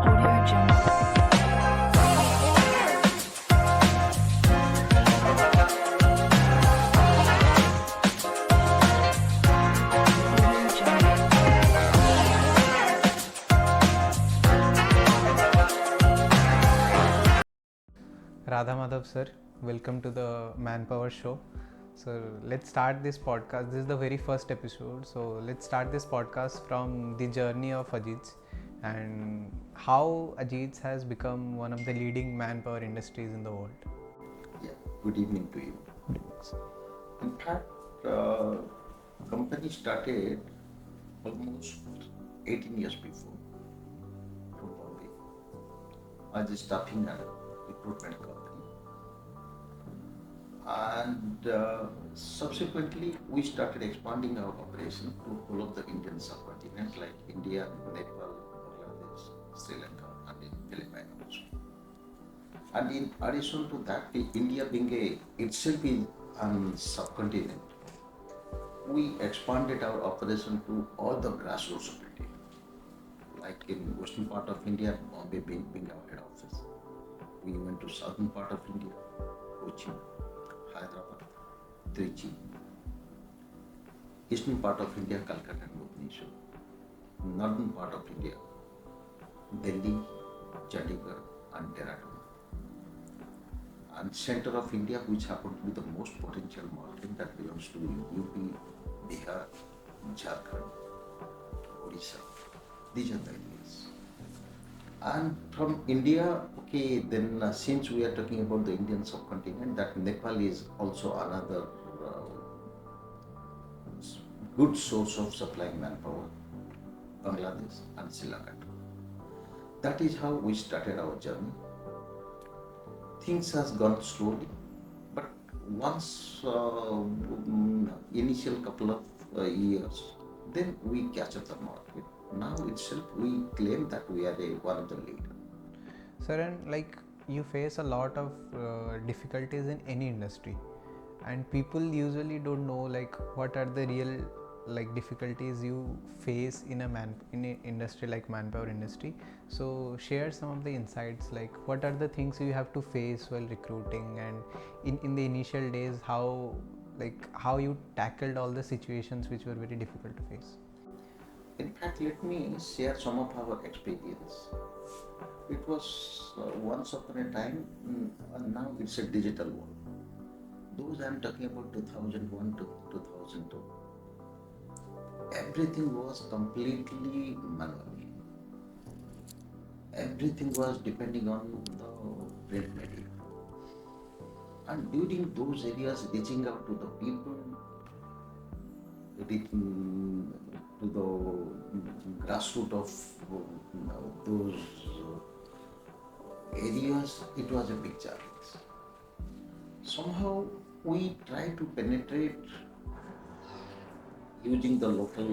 Audio Jungle. Audio Jungle. Radha Madhav sir, welcome to the Manpower Show. So let's start this podcast. This is the very first episode. So let's start this podcast from the journey of Ajeets and how Ajeets has become one of the leading manpower industries in the world. Yeah, good evening to you. In fact, company started almost 18 years before from Bombay as a staffing and recruitment company. And subsequently, we started expanding our operation to all of the Indian subcontinent like India, Nepal, Bangladesh, Sri Lanka, and in Philippines also. And in addition to that, India being itself is a subcontinent, we expanded our operation to all the grassroots of India. Like in western part of India, Bombay being our head office. We went to southern part of India, Kochi, Hyderabad, Trichy. Eastern part of India, Calcutta and Bhubaneswar. Northern part of India, Delhi, Chandigarh and Dehradun. And center of India, which happened to be the most potential market, that belongs to UP, Bihar, Jharkhand, Odisha. These are the areas. And from India, okay, then since we are talking about the Indian subcontinent, that Nepal is also another good source of supplying manpower, Bangladesh and Sri Lanka. That is how we started our journey. Things has gone slowly, but once initial couple of years, then we catch up the market. Now itself we claim that we are one of the leader. Sir, and like you face a lot of difficulties in any industry, and people usually don't know like what are the real like difficulties you face in a industry like manpower industry. So share some of the insights, like what are the things you have to face while recruiting, and in the initial days how you tackled all the situations which were very difficult to face. In fact, let me share some of our experience. It was once upon a time, and now it's a digital world. Those I'm talking about 2001 to 2002. Everything was completely manually. Everything was depending on the print media. And during those areas, reaching out to the people, reaching to the grassroots of those areas, it was a big challenge. Somehow we try to penetrate using the local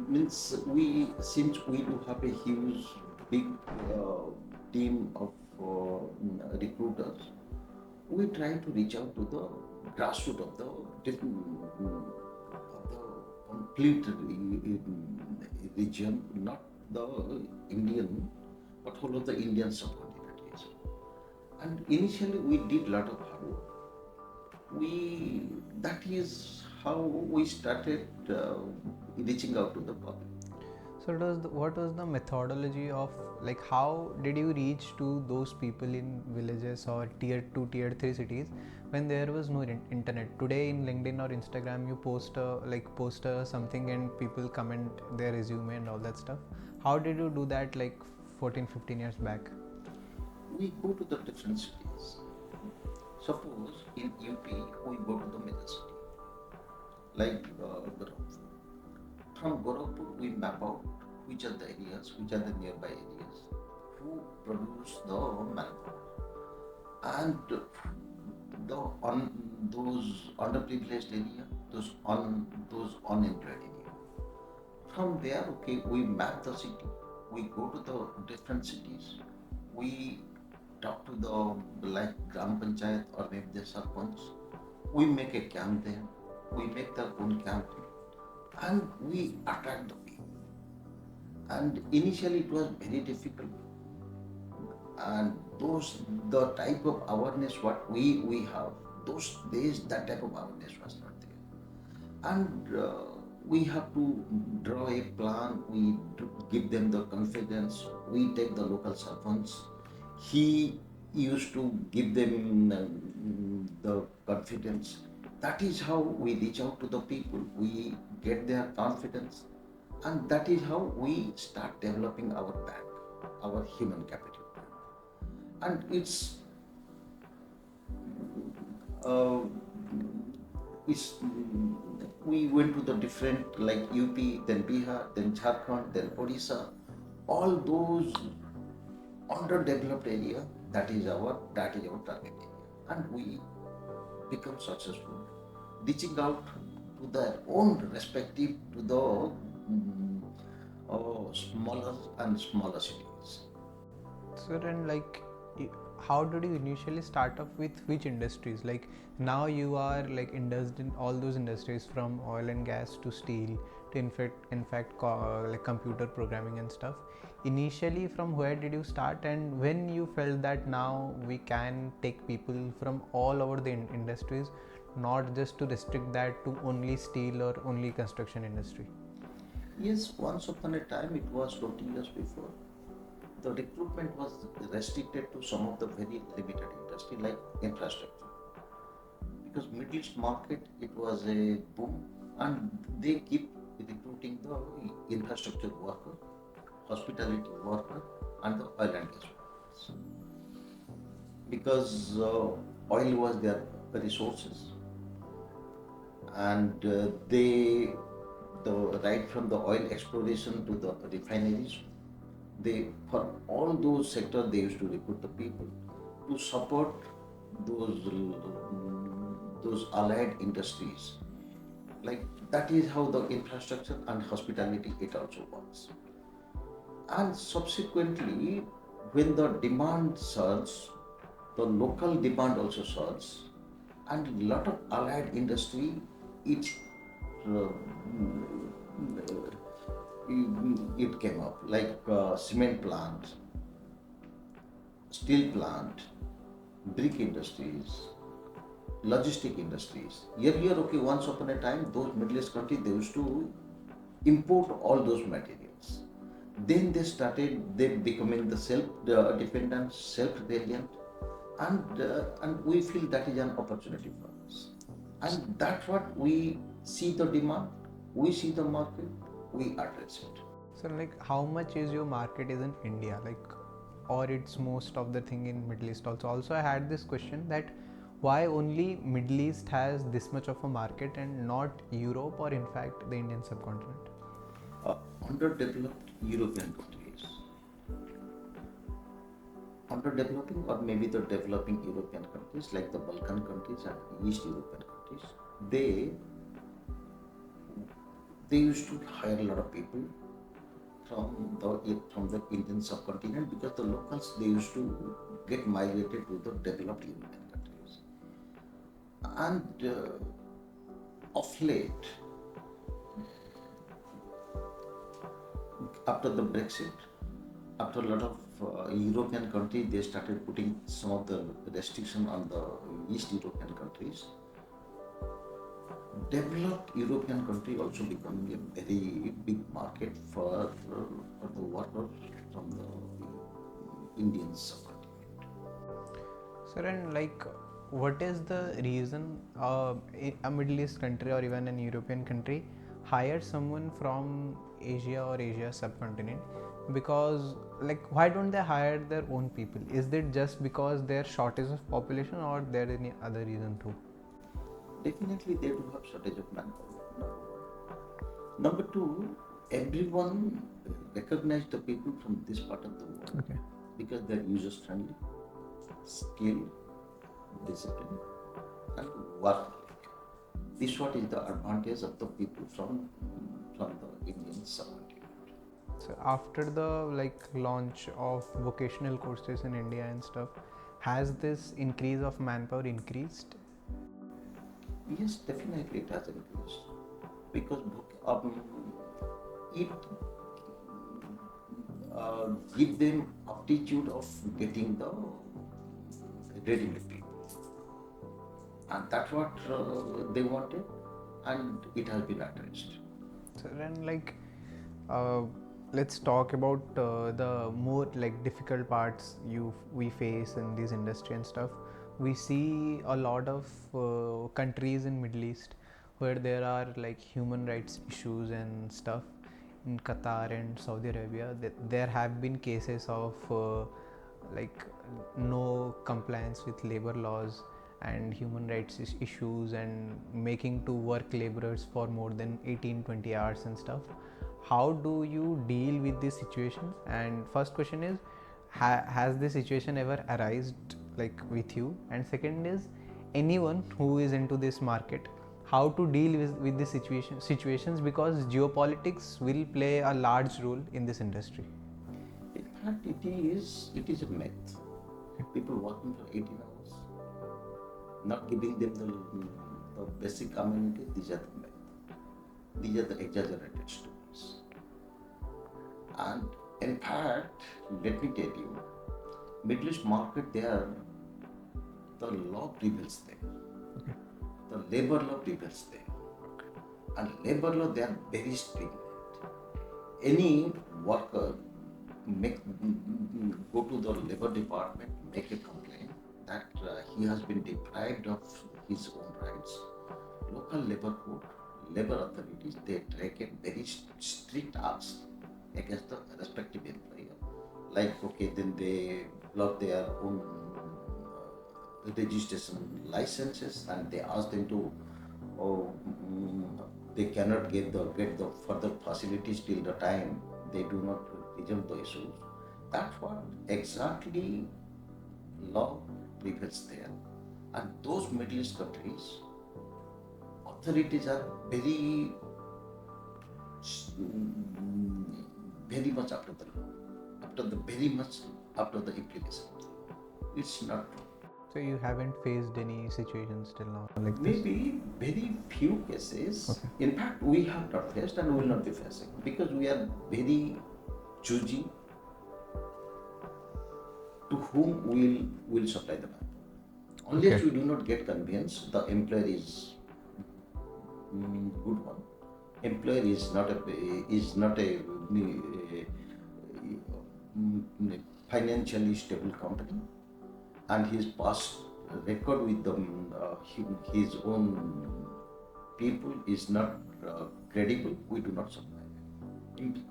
means we, since we do have a huge big team of recruiters, we try to reach out to the grassroots of the different of the complete region, not the Indian, but whole of the Indian subcontinent. Yes. And initially we did lot of hard work. That is how we started reaching out to the public. So what was the methodology of like how did you reach to those people in villages or tier 2 tier 3 cities when there was no internet? Today in LinkedIn or Instagram you post something and people comment their resume and all that stuff. How did you do that like 14-15 years back? We go to the different cities. Suppose in UP we go to the major city like Gorakhpur. From Gorakhpur we map out which are the areas, which are the nearby areas, who produce the manpower, and on those underprivileged area, those unemployed area. From there, okay, we map the city. We go to the different cities. We talk to the like Gram Panchayat or maybe the Sarpanch. We make a camp there. We make the own camp and we attract the people. And initially it was very difficult And the type of awareness what we have, those days that type of awareness was not there. And we have to draw a plan, give them the confidence, we take the local servants, he used to give them the confidence. That is how we reach out to the people, we get their confidence, and that is how we start developing our bank, our human capital bank. And uh, it's we went to the different like UP, then Bihar, then Jharkhand, then Odisha, all those underdeveloped area. That is our target area, and we become successful, reaching out to their own respective to the smaller and smaller cities. So then, like, how did you initially start off with which industries? Like now you are like indulged in all those industries from oil and gas to steel to like computer programming and stuff. Initially, from where did you start, and when you felt that now we can take people from all over the industries, not just to restrict that to only steel or only construction industry? Yes, once upon a time, it was 20 years before, the recruitment was restricted to some of the very limited industry like infrastructure. Because Middle East market, it was a boom, and they keep recruiting the infrastructure worker, hospitality worker, and the oil and gas workers. Because oil was their resources, and the right from the oil exploration to the refineries, they for all those sectors they used to recruit the people to support those those allied industries. Like that is how the infrastructure and hospitality it also works. And subsequently, when the demand surges, the local demand also surges, and a lot of allied industry, it uh, it came up like cement plant, steel plant, brick industries, logistic industries. Earlier, okay, once upon a time, those Middle East countries they used to import all those materials. Then they becoming the self-dependent, self-reliant, and we feel that is an opportunity for us. And that's what we see the demand, we see the market, we address it. So like how much is your market is in India, like, or it's most of the thing in Middle East also? Also I had this question that why only Middle East has this much of a market and not Europe or in fact the Indian subcontinent? Underdeveloped European countries, underdeveloping or maybe the developing European countries like the Balkan countries and East European countries, they used to hire a lot of people from the Indian subcontinent because the locals they used to get migrated to the developed European countries. And of late, after the Brexit, after a lot of European countries, they started putting some of the restriction on the East European countries. Developed European country also becoming a very big market for the workers from the Indian subcontinent. So then, like, what is the reason a Middle East country or even an European country hires someone from Asia or Asia subcontinent? Because, like, why don't they hire their own people? Is it just because their shortage of population, or there any other reason too? Definitely, they do have shortage of manpower. Number two, everyone recognize the people from this part of the world Okay. because they're user friendly, skilled, disciplined, and work. This what is the advantage of the people from the Indian subcontinent. So after the like launch of vocational courses in India and stuff, has this increase of manpower increased? Yes, definitely it has increased because it give them shortage of getting the ready-made people. And that's what they wanted, and it has been addressed. So then, like, uh, let's talk about the more like difficult parts we face in this industry and stuff. We see a lot of countries in Middle East where there are like human rights issues and stuff. In Qatar and Saudi Arabia, there have been cases of like no compliance with labor laws and human rights issues and making to work laborers for more than 18-20 hours and stuff. How do you deal with these situations? And first question is, has this situation ever arisen like with you? And second is, anyone who is into this market, how to deal with this situations, because geopolitics will play a large role in this industry. In fact, it is a myth. People working for 18 hours, not giving them the basic amenities, these are the myth. These are the exaggerated stories. And in fact, let me tell you, Middle East market there, the law prevails there. The labor law prevails there. And labor law, they are very stringent. Any worker go to the labor department, make a complaint that he has been deprived of his own rights. Local labor code, labor authorities, they take a very strict action against the respective employer. Like, okay, then they block their own registration licenses, and they ask them to, they cannot get the further facilities till the time they do not resolve the issues. That's what exactly law prevails there. And those Middle East countries, authorities are very much after the law, very much after the implication. It's not true. So you haven't faced any situations till now like this? Maybe very few cases. Okay. In fact, we have not faced and will not be facing, because we are very choosy to whom we will supply the manpower. Unless Okay. we do not get convinced the employer is good one. Employer is not a financially stable company, and his past record with his own people is not credible. We do not supply.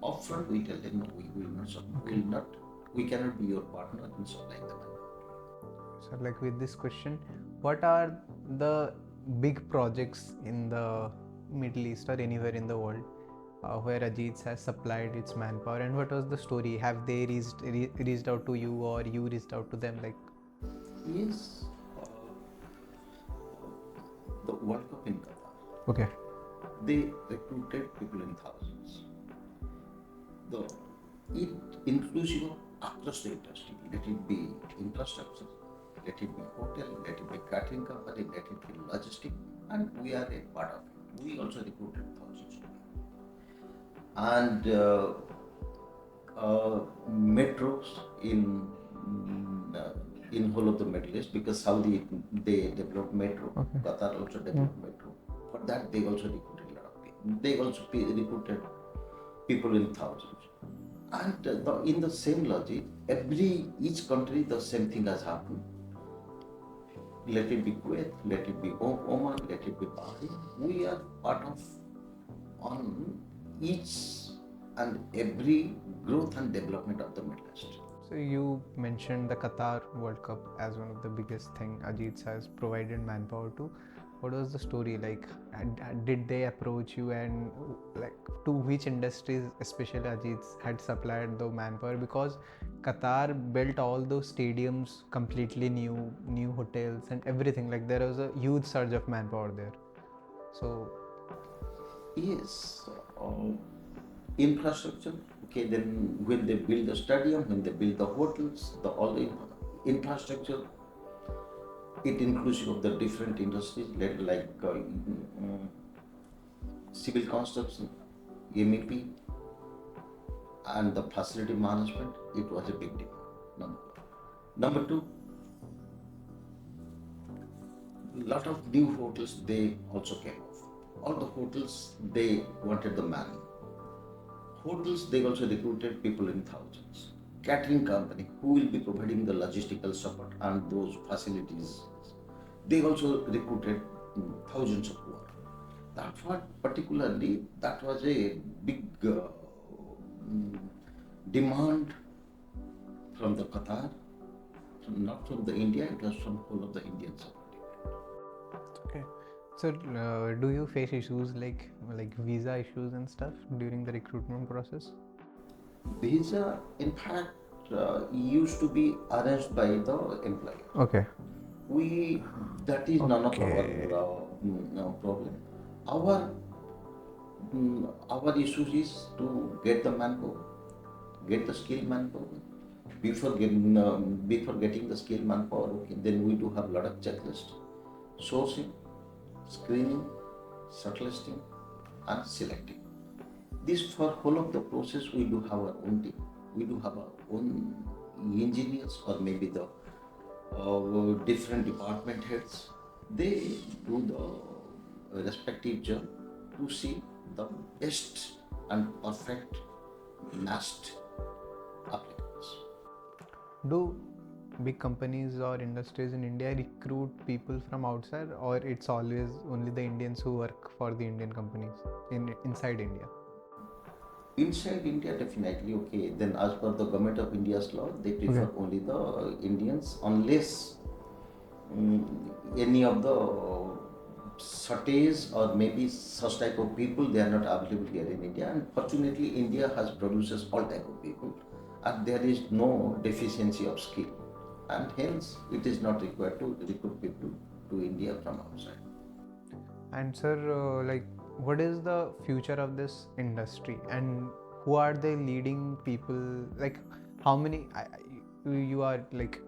Upfront, we tell them, no, we will not supply. We cannot be your partner in supplying the manpower. So, like with this question, what are the big projects in the Middle East or anywhere in the world where Ajeets has supplied its manpower, and what was the story? Have they reached out to you, or you reached out to them? Like, Yes, the World Cup in Qatar, okay, they recruited people in thousands. It inclusive of across the industry. Let it be infrastructure, let it be hotel, let it be catering company, let it be logistic, and we are a part of it. We also recruited thousands. And metros in whole of the Middle East, because Saudi they developed metro, Okay. Qatar also developed metro. For that they also recruited a lot of people. They also recruited people in thousands. And in the same logic, each country the same thing has happened. Let it be Kuwait, let it be Oman, let it be Bahrain. We are part of on each and every growth and development of the Middle East. so you mentioned the Qatar World Cup as one of the biggest thing Ajeets has provided manpower to. What was the story like? Did they approach you, and like to which industries especially Ajeets had supplied the manpower? Because Qatar built all those stadiums completely new hotels and everything. Like there was a huge surge of manpower there. So Yes, infrastructure. Okay, then when they build the stadium, when they build the hotels, all the infrastructure, it inclusive of the different industries like civil construction, MEP, and the facility management. It was a big deal. Number two, lot of new hotels they also came off. All the hotels they wanted the man. Hotels they also recruited people in thousands. Catering company who will be providing the logistical support and those facilities, they also recruited thousands of work. That's what particularly that was a big mm, demand from the Qatar, not from the India, it was from whole of the Indian subcontinent. Okay. So, do you face issues like visa issues and stuff during the recruitment process? Visa, in fact, used to be arranged by the employer. Okay. We that is none of our Okay. no problem. Our our issue is to get the manpower, get the skilled manpower. Before getting the skilled manpower, okay, then we do have a lot of checklist, sourcing, screening, shortlisting, and selecting. This for whole of the process we do have our own team. We do have our own engineers or maybe the different department heads. They do the respective job to see the best and perfect matched applicants. Do big companies or industries in India recruit people from outside, or it's always only the Indians who work for the Indian companies inside India? Inside India, definitely okay. Then, as per the government of India's law, they prefer Okay. only the Indians unless any of the shortage or maybe such type of people they are not available here in India. And fortunately, India has produces all type of people, and there is no deficiency of skill, and hence it is not required to recruit people to India from outside. And sir, what is the future of this industry, and who are the leading people? Like, how many? You are like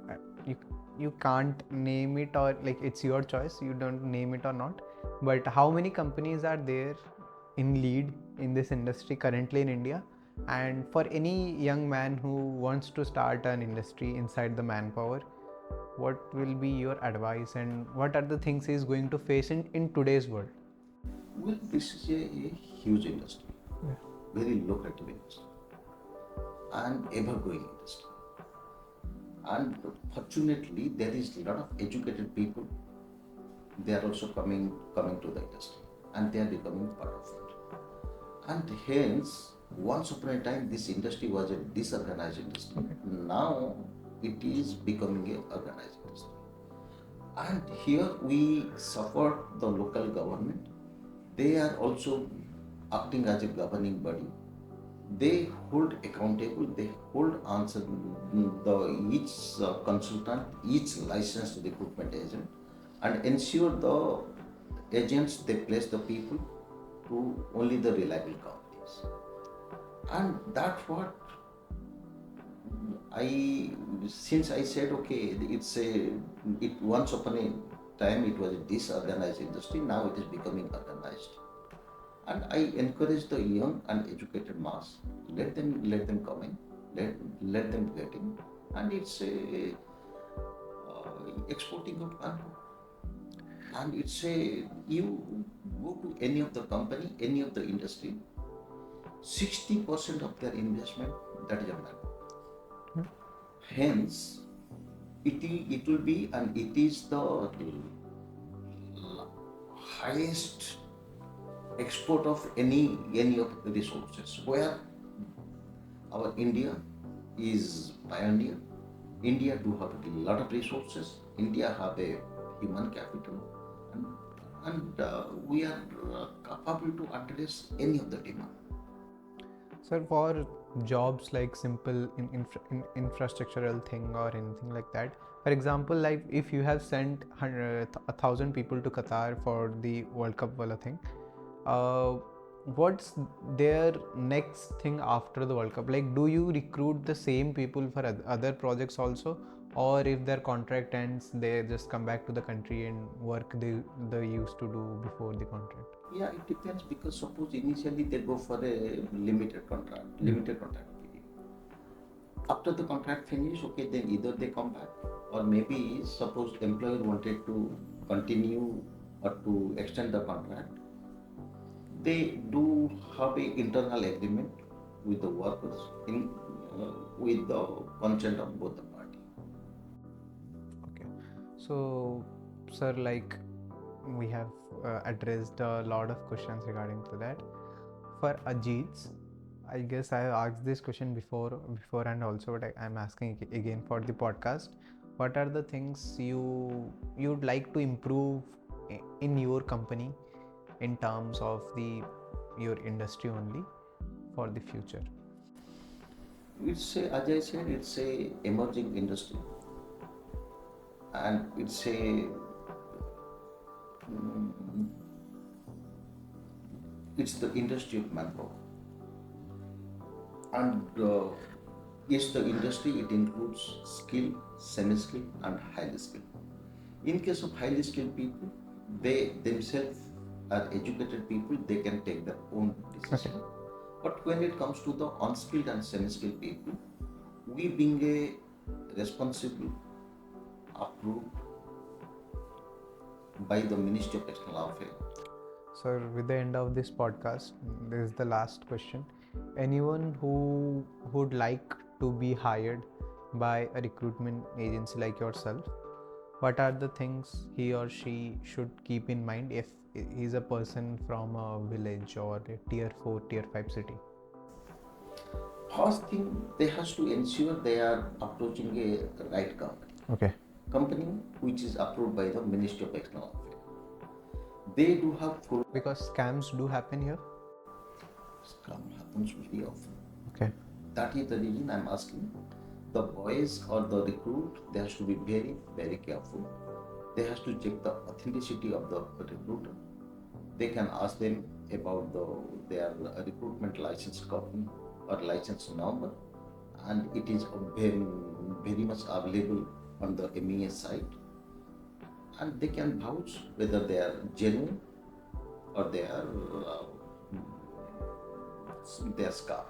you you can't name it, or like it's your choice. You don't name it or not. But how many companies are there in lead in this industry currently in India? And for any young man who wants to start an industry inside the manpower, what will be your advice, and what are the things he is going to face in today's world? Well, this is a huge industry, very lucrative industry, and ever growing industry. And fortunately, there is a lot of educated people. They are also coming to the industry, and they are becoming part of it. And hence, once upon a time, this industry was a disorganized industry. Now it is becoming a organized industry. And here we support the local government. They are also acting as a governing body. They hold accountable, they hold answer the each consultant, each licensed recruitment agent, and ensure the agents they place the people to only the reliable companies. And that's what since I said okay, it once upon a time it was a disorganized industry, now it is becoming organized. And I encourage the young and educated mass. Let them come in, let them get in, and it's a exporting of manpower. And it's a you go to any of the company, any of the industry, 60% of their investment that is a manpower. Hence, it will be and it is the highest export of any of the resources where our India is pioneer. India do have a lot of resources. India have a human capital, and we are capable to address any of the demand. Sir, for jobs like simple infrastructural thing or anything like that, for example, like if you have sent 1,000 people to Qatar for the World Cup wala thing, uh, what's their next thing after the World Cup? Like, do you recruit the same people for other projects also, or if their contract ends, they just come back to the country and work they used to do before the contract? Yeah, it depends because suppose initially they go for a limited contract period. after the contract finish, okay, then either they come back, or maybe suppose employer wanted to continue or to extend the contract, they do have a internal agreement with the workers in with the consent of both the party. Okay. So, sir, like we have addressed a lot of questions regarding to that. For Ajeets, I guess I asked this question before and also, but I'm asking again for the podcast. What are the things you'd like to improve in your company in terms of the your industry only for the future? It's a, as I said, it's a emerging industry, and it's a mm, it's the industry of manpower, and it's the industry. It includes skill, semi-skill, and highly skilled. In case of highly skilled people, they themselves are educated people. They can take their own decision. Okay. But when it comes to the unskilled and semi-skilled people, we being a responsible, approved by the Ministry of External Affairs. So, with the end of this podcast, this is the last question. Anyone who would like to be hired by a recruitment agency like yourself, what are the things he or she should keep in mind if he's a person from a village or a tier 4, tier 5 city? First thing, they has to ensure they are approaching a right company. Okay. Company which is approved by the Ministry of External Affairs. They do have full Because scams do happen here. scrum happens very often. Okay. That is the reason I'm asking the boys or the recruit, they have to be very, very careful. They have to check the authenticity of the recruiter. They can ask them about their recruitment license copy or license number, and it is very, very much available on the MES site, and they can vouch whether they are genuine or they are scam,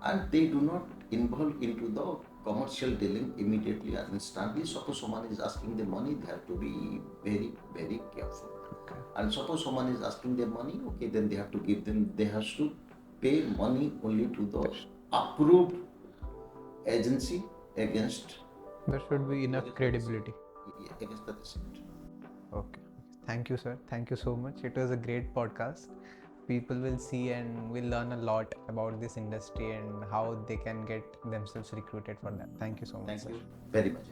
and they do not involve into the commercial dealing immediately and instantly. Suppose someone is asking them money, they have to be very, very careful. Okay. And suppose someone is asking them money, okay, then they have to give them, they have to pay money only to the approved agency against There should be enough credibility. against the receipt. Okay. Thank you, sir. Thank you so much. It was a great podcast. People will see and will learn a lot about this industry and how they can get themselves recruited for that. Thank you so much, Thank sir. you very much.